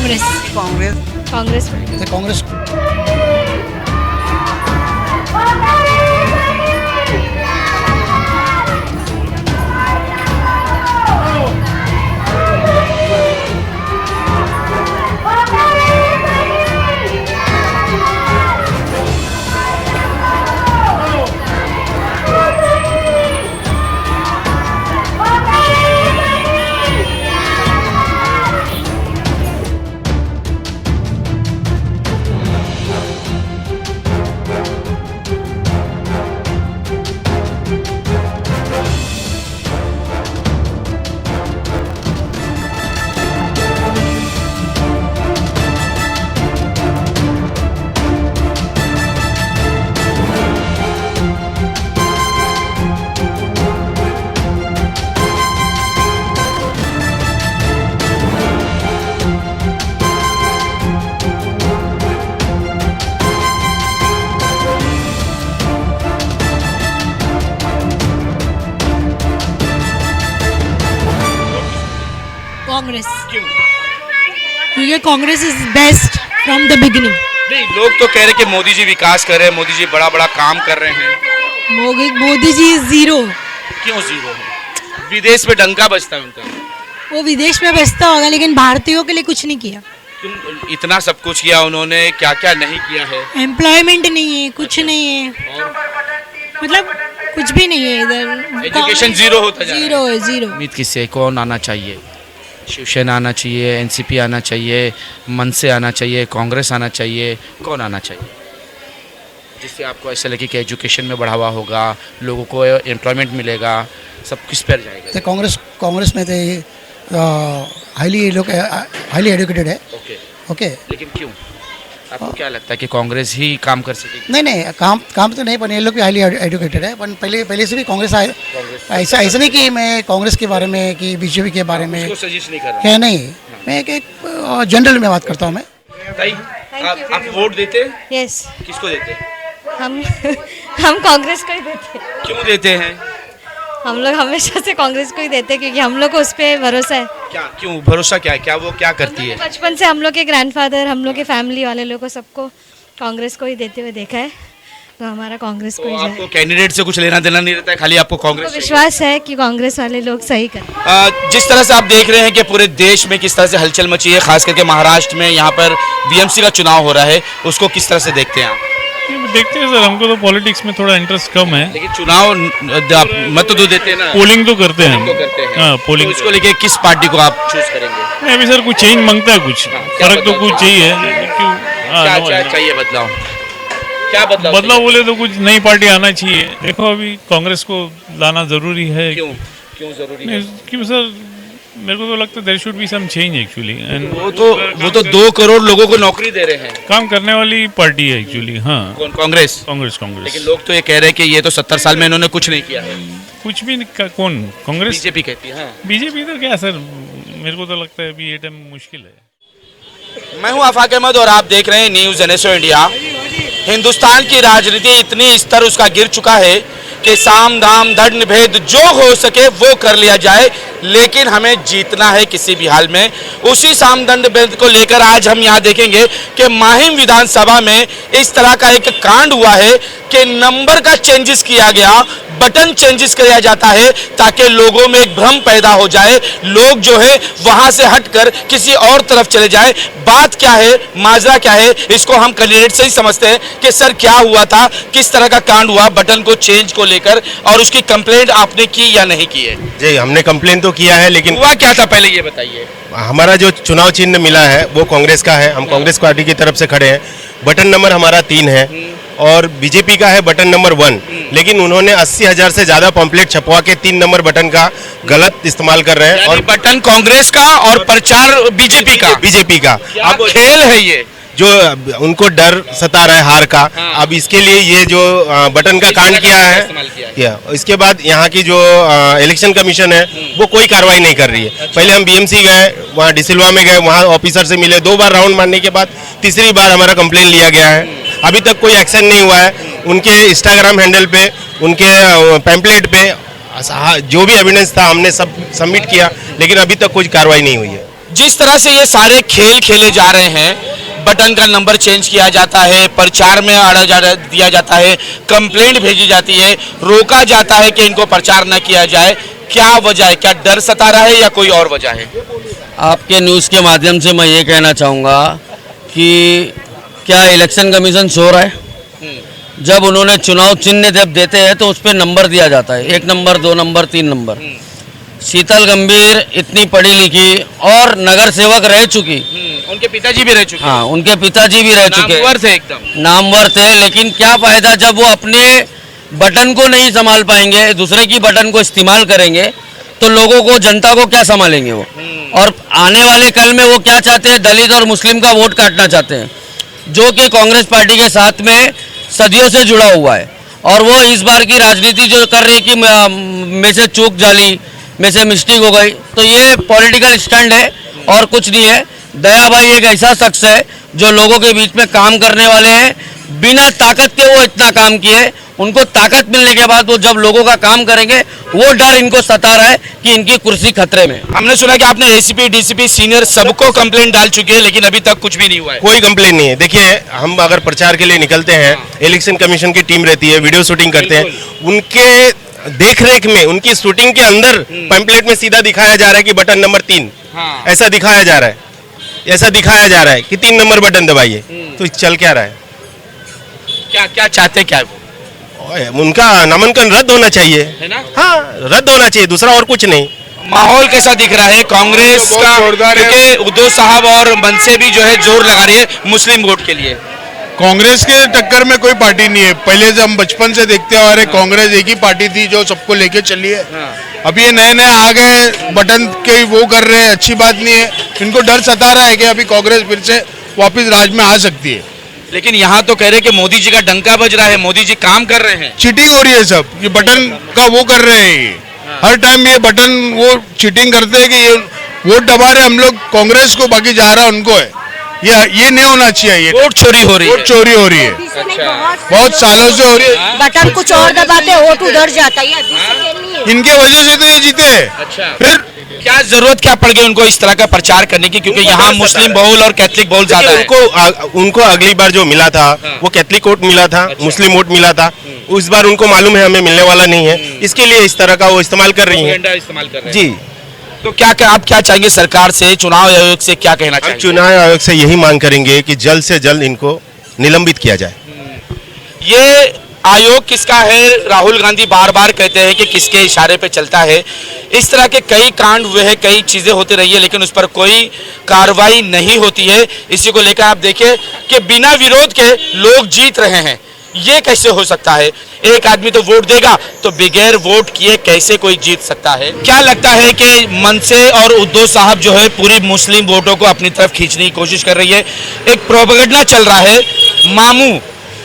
कांग्रेस कांग्रेस कांग्रेस कांग्रेस कांग्रेस क्योंकि Congress is best from the beginning. नहीं, लोग तो कह रहे कि मोदी जी विकास कर रहे हैं, मोदी जी बड़ा बड़ा काम कर रहे हैं। मोदी जी जीरो। क्यों जीरो है? विदेश में डंका बजता है उनका। वो विदेश में बसता होगा लेकिन भारतीयों के लिए कुछ नहीं किया। क्यों? इतना सब कुछ किया उन्होंने, क्या क्या नहीं किया है? एम्प्लॉयमेंट नहीं है, कुछ नहीं है, और मतलब कुछ भी नहीं है इधर। एजुकेशन जीरो होता जा रहा है। जीरो है, जीरो। उम्मीद किससे, कौन आना चाहिए? शिवसेना आना चाहिए, एनसीपी आना चाहिए, मनसे आना चाहिए, कांग्रेस आना चाहिए, कौन आना चाहिए जिससे आपको ऐसा लगे कि एजुकेशन में बढ़ावा होगा, लोगों को एम्प्लॉयमेंट मिलेगा, सब किस पर जाएगा? ते कांग्रेस में ते हाईली एजुकेटेड है। ओके, ओके लेकिन क्यों? आपको क्या लगता है कि कांग्रेस ही काम कर सकेगी? नहीं काम तो नहीं, पर ये लोग भी हाईली एजुकेटेड है। पर पहले से भी कांग्रेस आए, ऐसा नहीं कि मैं कांग्रेस के बारे में कि बीजेपी के बारे में उसको सजेस्ट नहीं कर रहा। क्या, नहीं मैं एक जनरल में बात करता हूँ मैं। ताई, आप वोट देते हैं? यस, किसको देते हैं? हम कांग्रेस को ही देते हैं। क्यों देते हैं? हम लोग हमेशा से कांग्रेस को ही देते हैं क्योंकि हम लोग को उस पर भरोसा है। क्या, क्यों भरोसा? क्या है, क्या वो क्या करती है? बचपन से हम लोग के ग्रैंडफादर, हम लोग के फैमिली वाले लोगों को सबको कांग्रेस को ही देते हुए देखा है, तो हमारा कांग्रेस को तो ही आपको जाए। कैंडिडेट से कुछ लेना देना नहीं रहता है, खाली आपको कांग्रेस तो चाहिए। विश्वास है कि कांग्रेस वाले लोग सही करें। जिस तरह से आप देख रहे हैं कि पूरे देश में किस तरह से हलचल मची है, खास करके महाराष्ट्र में यहाँ पर बीएमसी का चुनाव हो रहा है, उसको किस तरह से देखते हैं आप? देखते हैं सर, हमको तो पॉलिटिक्स में थोड़ा इंटरेस्ट कम है। लेकिन चुनाव मत तो देते हैं ना, पोलिंग तो करते हैं तो करते हैं। हाँ, पोलिंग तो इसको लेके किस पार्टी को आप चूज करेंगे? नहीं, अभी सर कुछ चेंज मांगता है, कुछ क्या फर्क तो बदलाव? कुछ चाहिए। क्यों? क्या क्या चाहिए बदलाव? क्या बदलाव बोले तो कुछ नई पार्टी आना चाहिए। देखो अभी कांग्रेस को लाना जरूरी है। क्यों क्यों जरूरी है? क्यों सर, मेरे को तो लगता है there should be some change actually. वो तो 2 करोड़ लोगों को नौकरी दे रहे हैं। काम करने वाली पार्टी है एक्चुअली। हाँ, कौन? कांग्रेस। कांग्रेस। लेकिन लोग तो ये कह रहे हैं कि ये तो 70 साल में इन्होंने कुछ नहीं किया है। कुछ भी कौन? कांग्रेस, बीजेपी कहती है। हाँ। बीजेपी तो क्या सर, मेरे को तो लगता है अभी ये टाइम मुश्किल है। मैं हूं आफाक अहमद और आप देख रहे हैं न्यूज़ NSO इंडिया। हिंदुस्तान की राजनीति इतनी स्तर उसका गिर चुका है कि साम दाम दंड भेद जो हो सके वो कर लिया जाए, लेकिन हमें जीतना है किसी भी हाल में। उसी साम दंड भेद को लेकर आज हम यहाँ देखेंगे कि माहिम विधानसभा में इस तरह का एक कांड हुआ है कि नंबर का चेंजेस किया गया, बटन चेंजेस किया जाता है ताकि लोगों में एक भ्रम पैदा हो जाए, लोग जो है वहां से हटकर किसी और तरफ चले जाए। बात क्या है, माजरा क्या है, इसको हम कैंडिडेट से ही समझते हैं कि सर क्या हुआ था, किस तरह का कांड हुआ बटन को चेंज को लेकर, और उसकी कंप्लेंट आपने की या नहीं की है? जी, हमने कंप्लेन तो किया है, लेकिन हुआ क्या था पहले ये बताइए। हमारा जो चुनाव चिन्ह मिला है वो कांग्रेस का है। हम कांग्रेस पार्टी की तरफ से खड़े हैं। बटन नंबर हमारा 3 है और बीजेपी का है बटन नंबर 1। लेकिन उन्होंने 80,000 से ज्यादा पॉम्पलेट छपवा के 3 नंबर बटन का गलत इस्तेमाल कर रहे हैं। और बटन कांग्रेस का और प्रचार बीजेपी का। अब खेल है ये, जो उनको डर सता रहा है हार का। हाँ। अब इसके लिए ये जो बटन का कांड किया है, इसके बाद यहाँ की जो इलेक्शन कमीशन है वो कोई कार्रवाई नहीं कर रही है। पहले हम बीएमसी गए, वहाँ डिसिल्वा में गए, वहाँ ऑफिसर से मिले, 2 बार राउंड मारने के बाद तीसरी बार हमारा कंप्लेन लिया गया है। अभी तक कोई एक्शन नहीं हुआ है। उनके इंस्टाग्राम हैंडल पे, उनके पैम्पलेट पे जो भी एविडेंस था हमने सब सबमिट किया, लेकिन अभी तक कोई कार्रवाई नहीं हुई है। जिस तरह से ये सारे खेल खेले जा रहे हैं, बटन का नंबर चेंज किया जाता है, प्रचार में दिया जाता है, कंप्लेंट भेजी जाती है, रोका जाता है कि इनको प्रचार न किया जाए, क्या वजह है? क्या डर सता रहा है या कोई और वजह है? आपके न्यूज़ के माध्यम से मैं ये कहना चाहूँगा कि क्या इलेक्शन कमीशन सो रहा है? जब उन्होंने चुनाव चिन्ह जब देते हैं तो उस पर नंबर दिया जाता है, 1 नंबर 2 नंबर 3 नंबर। शीतल गंभीर इतनी पढ़ी लिखी और नगर सेवक रह चुकी, उनके पिताजी भी रह चुके हैं। हाँ उनके पिताजी भी रह चुके, नामवर थे एकदम, नामवर थे, लेकिन क्या फायदा जब वो अपने बटन को नहीं संभाल पाएंगे, दूसरे की बटन को इस्तेमाल करेंगे तो लोगों को, जनता को क्या संभालेंगे वो? और आने वाले कल में वो क्या चाहते हैं? दलित और मुस्लिम का वोट काटना चाहते हैं, जो कि कांग्रेस पार्टी के साथ में सदियों से जुड़ा हुआ है। और वो इस बार की राजनीति जो कर रही कि में से चूक जाली, में से मिस्टेक हो गई, तो ये पॉलिटिकल स्टंट है और कुछ नहीं है। दया भाई एक ऐसा शख्स है जो लोगों के बीच में काम करने वाले हैं, बिना ताकत के वो इतना काम किए, उनको ताकत मिलने के बाद वो जब लोगों का काम करेंगे, वो डर इनको सता रहा है कि इनकी कुर्सी खतरे में। हमने सुना कि आपने एसीपी, डीसीपी, सीनियर सबको कंप्लेंट डाल चुके हैं, लेकिन अभी तक कुछ भी नहीं हुआ है। कोई कंप्लेन नहीं है। देखिए, हम अगर प्रचार के लिए निकलते हैं, इलेक्शन कमीशन की टीम रहती है, वीडियो शूटिंग करते हैं, उनके देख रेख में, उनकी शूटिंग के अंदर पैम्पलेट में सीधा दिखाया जा रहा है कि बटन नंबर 3, ऐसा दिखाया जा रहा है, ऐसा दिखाया जा रहा है कि 3 नंबर बटन दबाइए। तो चल क्या रहा है? क्या क्या चाहते क्या वो? उनका नामांकन रद्द होना चाहिए, है ना? हाँ रद्द होना चाहिए, दूसरा और कुछ नहीं। माहौल कैसा दिख रहा है कांग्रेस का? क्योंकि उद्धव साहब और मनसे भी जो है जोर लगा रही है मुस्लिम वोट के लिए। कांग्रेस के टक्कर में कोई पार्टी नहीं है। पहले से हम बचपन से देखते आ रहे, कांग्रेस एक ही पार्टी थी जो सबको लेके चली है। अभी ये नए नए आ गए, बटन के वो कर रहे हैं, अच्छी बात नहीं है। इनको डर सता रहा है कि अभी कांग्रेस फिर से वापस राज में आ सकती है। लेकिन यहाँ तो कह रहे कि मोदी जी का डंका बज रहा है, मोदी जी काम कर रहे हैं। चीटिंग हो रही है सब, ये बटन का वो कर रहे हैं। ये हर टाइम ये बटन वो चीटिंग करते हैं कि ये वोट दबा रहे हम लोग कांग्रेस को, बाकी जा रहा उनको है। ये नहीं होना चाहिए। ये वोट चोरी हो रही है, वोट चोरी हो रही है, बहुत सालों से हो रही है। बटन कुछ और दबाते वोट उधर जाता है, इनके वजह से तो ये जीते हैं। अच्छा, फिर क्या जरूरत क्या पड़ गई उनको इस तरह का प्रचार करने की? क्योंकि यहाँ मुस्लिम बहुल और कैथलिक बहुल ज्यादा है। उनको अगली बार जो मिला था वो कैथलिक वोट मिला था, मुस्लिम वोट मिला था। उस बार उनको मालूम है हमें मिलने वाला नहीं है, इसके लिए इस तरह का वो इस्तेमाल कर रही है। इस्तेमाल कर रहे हैं जी, तो क्या आप क्या चाहेंगे सरकार से, चुनाव आयोग से क्या कहना हम चाहेंगे? चुनाव आयोग से यही मांग करेंगे कि जल्द से जल्द इनको निलंबित किया जाए। ये आयोग किसका है? राहुल गांधी बार बार कहते हैं कि किसके इशारे पे चलता है। इस तरह के कई कांड हुए हैं, कई चीजें होती रही है, लेकिन उस पर कोई कार्रवाई नहीं होती है। इसी को लेकर आप देखिए कि बिना विरोध के लोग जीत रहे हैं। ये कैसे हो सकता है? एक आदमी तो वोट देगा, तो बगैर वोट किए कैसे कोई जीत सकता है? क्या लगता है कि मनसे और उद्धव साहब जो है पूरी मुस्लिम वोटों को अपनी तरफ खींचने की कोशिश कर रही है? एक प्रोपेगेंडा चल रहा है, मामू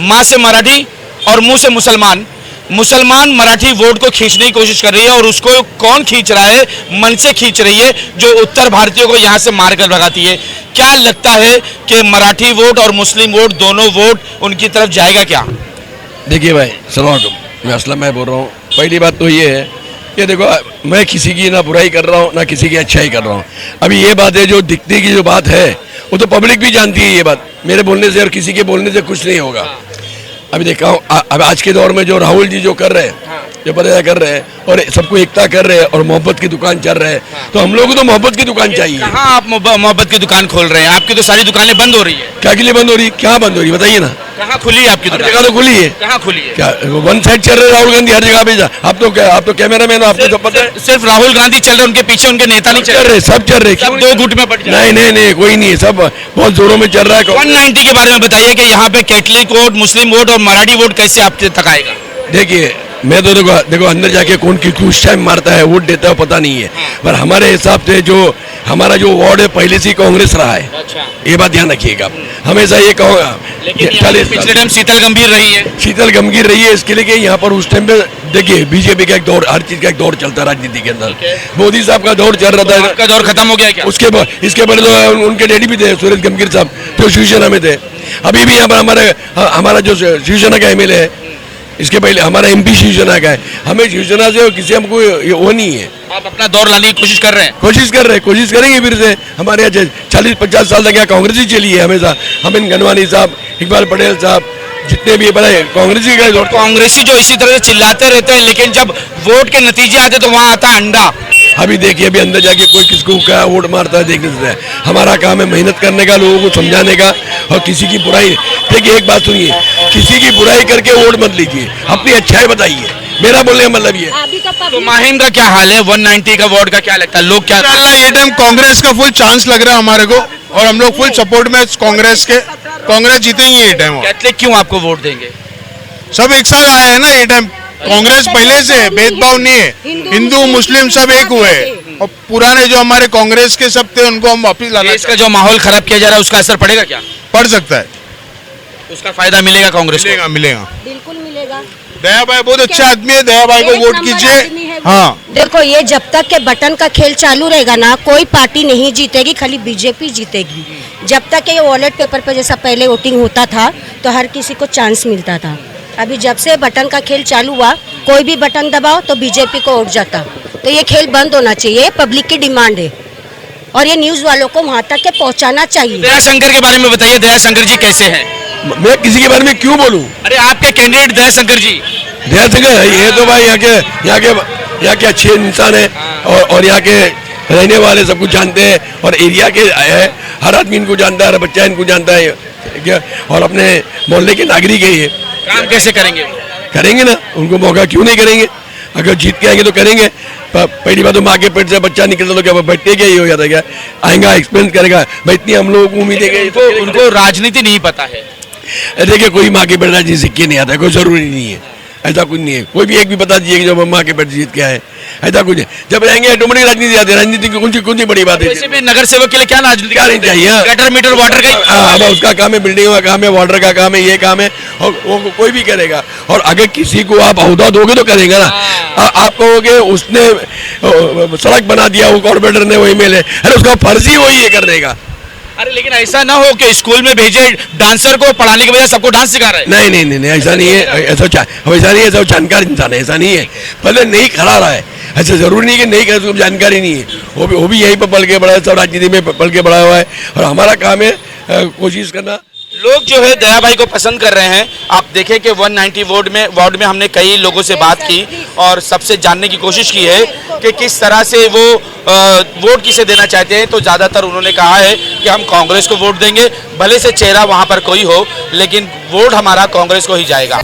माँ से मराठी और मुंह से मुसलमान, मुसलमान मराठी वोट को खींचने की कोशिश कर रही है। और उसको कौन खींच रहा है? मनसे खींच रही है, जो उत्तर भारतीयों को यहाँ से मारकर भगाती है। क्या लगता है कि मराठी वोट और मुस्लिम वोट दोनों वोट उनकी तरफ जाएगा क्या? देखिए भाई, सलाम, मैं असलम मैं बोल रहा हूँ। पहली बात तो ये है कि देखो, मैं किसी की ना बुराई कर रहा हूँ ना किसी की अच्छाई कर रहा हूँ। अभी ये बात है, जो दिखने की जो बात है वो तो पब्लिक भी जानती है। ये बात मेरे बोलने से और किसी के बोलने से कुछ नहीं होगा। अभी देखा हूँ, अब आज के दौर में जो राहुल जी जो कर रहे हैं, जो पता कर रहे हैं और सबको एकता कर रहे हैं और मोहब्बत की दुकान चल रहे हैं, तो हम लोगों को तो मोहब्बत की दुकान चाहिए। कहाँ आप मोहब्बत की दुकान खोल रहे हैं? आपकी तो सारी दुकानें बंद हो रही है। क्या के लिए बंद हो रही? क्या बंद हो रही बताइए ना। कहाँ खुली है आपकी हर दुकान? जगह तो खुली है। कहाँ खुली है? क्या वन साइड चल रहे राहुल गांधी हर जगह पे? आप तो कैमरा मैन, आपको सब पता है। सिर्फ राहुल गांधी चल रहे, उनके पीछे उनके नेता नहीं चल रहे, सब चल रहे, सब दो गुट में पड़ जाए। नहीं कोई नहीं है, सब बहुत जोरों में चल रहा है। 190 के बारे में बताइए कि यहाँ पे कैथलिक वोट, मुस्लिम वोट और मराठी वोट कैसे आप तक आएगा? देखिए, मैं तो देखो अंदर जाके कौन किस टाइम मारता है, वोट देता है पता नहीं है। पर हमारे हिसाब से जो हमारा जो वार्ड है पहले से कांग्रेस रहा है। अच्छा, ये बात ध्यान रखिएगा, हमेशा ये कहूँगा। लेकिन पिछले टाइम शीतल गंभीर रही है। शीतल गंभीर रही है, इसके लिए कि यहाँ पर उस टाइम पे देखिए बीजेपी का एक दौर, हर चीज का एक दौर चलता है राजनीति के अंदर। मोदी साहब का दौर चल रहा था, आपका दौर खत्म हो गया क्या? उसके बाद इसके पहले तो उनके डैडी भी थे, सुरेश गंभीर साहब, जो शिवसेना में थे। अभी भी यहाँ पर हमारा जो शिवसेना का MLA है, इसके पहले हमारा MP शिवसेना का है। हमें शिवसेना से किसी हमको वो नहीं है। आप अपना दौर लाने की कोशिश कर रहे हैं? कोशिश कर रहे हैं, कोशिश करेंगे फिर से। हमारे यहाँ 40-50 साल तक यहाँ कांग्रेस ही चली है हमेशा। अमिन गनवानी साहब, इकबाल पटेल साहब, जितने भी बड़े कांग्रेसी गए। कांग्रेसी जो इसी तरह से चिल्लाते रहते हैं, लेकिन जब वोट के नतीजे आते तो वहाँ आता है अंडा। अभी देखिए, अभी अंदर जाके कोई किसको क्या वोट मारता है देखने से। हमारा काम है मेहनत करने का, लोगों को समझाने का, और किसी की बुराई। देखिए एक बात सुनिए, किसी की बुराई करके वोट मत लीजिए, अपनी अच्छाई बताइए। मेरा बोलने का मतलब ये। तो माहिम का क्या हाल है? 190 का वार्ड का क्या लगता है? लोग क्या ये टाइम कांग्रेस का फुल चांस लग रहा है हमारे को, और हम लोग फुल सपोर्ट में कांग्रेस के। कांग्रेस जीतेंगे ये टाइम। कैथलिक क्यों आपको वोट देंगे? सब एक साथ आए हैं ना ये टाइम। कांग्रेस पहले से भेदभाव नहीं है, हिंदू मुस्लिम सब एक हुए हैं। और पुराने जो हमारे कांग्रेस के सब थे उनको हम वापिस लाना। देश का जो माहौल खराब किया जा रहा है उसका असर पड़ेगा क्या? पड़ सकता है, उसका फायदा मिलेगा कांग्रेस को? मिलेगा मिलेगा। बिल्कुल मिलेगा। दया भाई बहुत अच्छा आदमी है, दया भाई को एक वोट नंबर कीजिए। आदमी है वो। हाँ, देखो, ये जब तक के बटन का खेल चालू रहेगा ना, कोई पार्टी नहीं जीतेगी, खाली बीजेपी जीतेगी। जब तक के ये वॉलेट पेपर पे जैसा पहले वोटिंग होता था तो हर किसी को चांस मिलता था। अभी जब से बटन का खेल चालू हुआ, कोई भी बटन दबाओ तो बीजेपी को वोट जाता। तो ये खेल बंद होना चाहिए, पब्लिक की डिमांड है, और ये न्यूज वालों को वहाँ तक के पहुँचाना चाहिए। दयाशंकर के बारे में बताइए, दयाशंकर जी कैसे हैं? मैं किसी के बारे में क्यों बोलूं? अरे आपके कैंडिडेट दयाशंकर जी। दयाशंकर ये तो भाई यहाँ के अच्छे इंसान है, और यहाँ के रहने वाले सब कुछ जानते हैं, और एरिया के है, हर आदमी इनको जानता है, हर बच्चा इनको जानता है क्या, और अपने मोहल्ले के नागरिक है ये। काम कैसे करेंगे? करेंगे ना, उनको मौका क्यों नहीं करेंगे? अगर जीत के आएंगे तो करेंगे। पहली बात तो माँ के पेट से बच्चा निकलता तो क्या बैठते क्या ही हो जाता है क्या? आएगा, एक्सप्लेन करेगा भाई, इतनी हम लोगों को उम्मीद है। उनको राजनीति नहीं पता है। देखिए, कोई माँ के पेट राजनीति सीख के नहीं आता है, कोई जरूरी नहीं है, ऐसा कुछ नहीं है। कोई भी एक भी बता दीजिए कि जब माँ के पेट जीत के आए, ऐसा कुछ है। जब रहेंगे ऑटोमेटिक राजनीति आती है। राजनीति की कौन सी बड़ी बात है? वैसे भी नगर सेवक के लिए क्या राजनीति क्या नहीं चाहिए? गटर मीटर वाटर का हाँ, उसका काम है, बिल्डिंग का काम है, वाटर का काम है, ये काम है, और वो कोई भी करेगा। और अगर किसी को आप अहदा दोगे तो करेगा ना। आप कहोगे उसने सड़क बना दिया, वो कॉर्पोरेटर ने, वो एमएलए, अरे उसका फर्ज ही वही है करने का। अरे लेकिन ऐसा ना हो कि स्कूल में भेजे डांसर को, पढ़ाने की वजह सबको डांस सिखा रहा है। नहीं, ऐसा नहीं है, ऐसा नहीं है, सब जानकार इंसान है, ऐसा नहीं है। पहले नहीं खड़ा रहा है, ऐसा जरूरी नहीं कि नहीं कर, उसको जानकारी नहीं है। वो भी यहीं पर पल के बड़ा है, सब राजनीति में पल के बड़ा हुआ है, और हमारा काम है कोशिश करना। लोग जो है दया भाई को पसंद कर रहे हैं। आप देखें कि 190 वार्ड में हमने कई लोगों से बात की और सबसे जानने की कोशिश की है कि किस तरह से वो वोट किसे देना चाहते हैं। तो ज़्यादातर उन्होंने कहा है कि हम कांग्रेस को वोट देंगे, भले से चेहरा वहाँ पर कोई हो, लेकिन वोट हमारा कांग्रेस को ही जाएगा।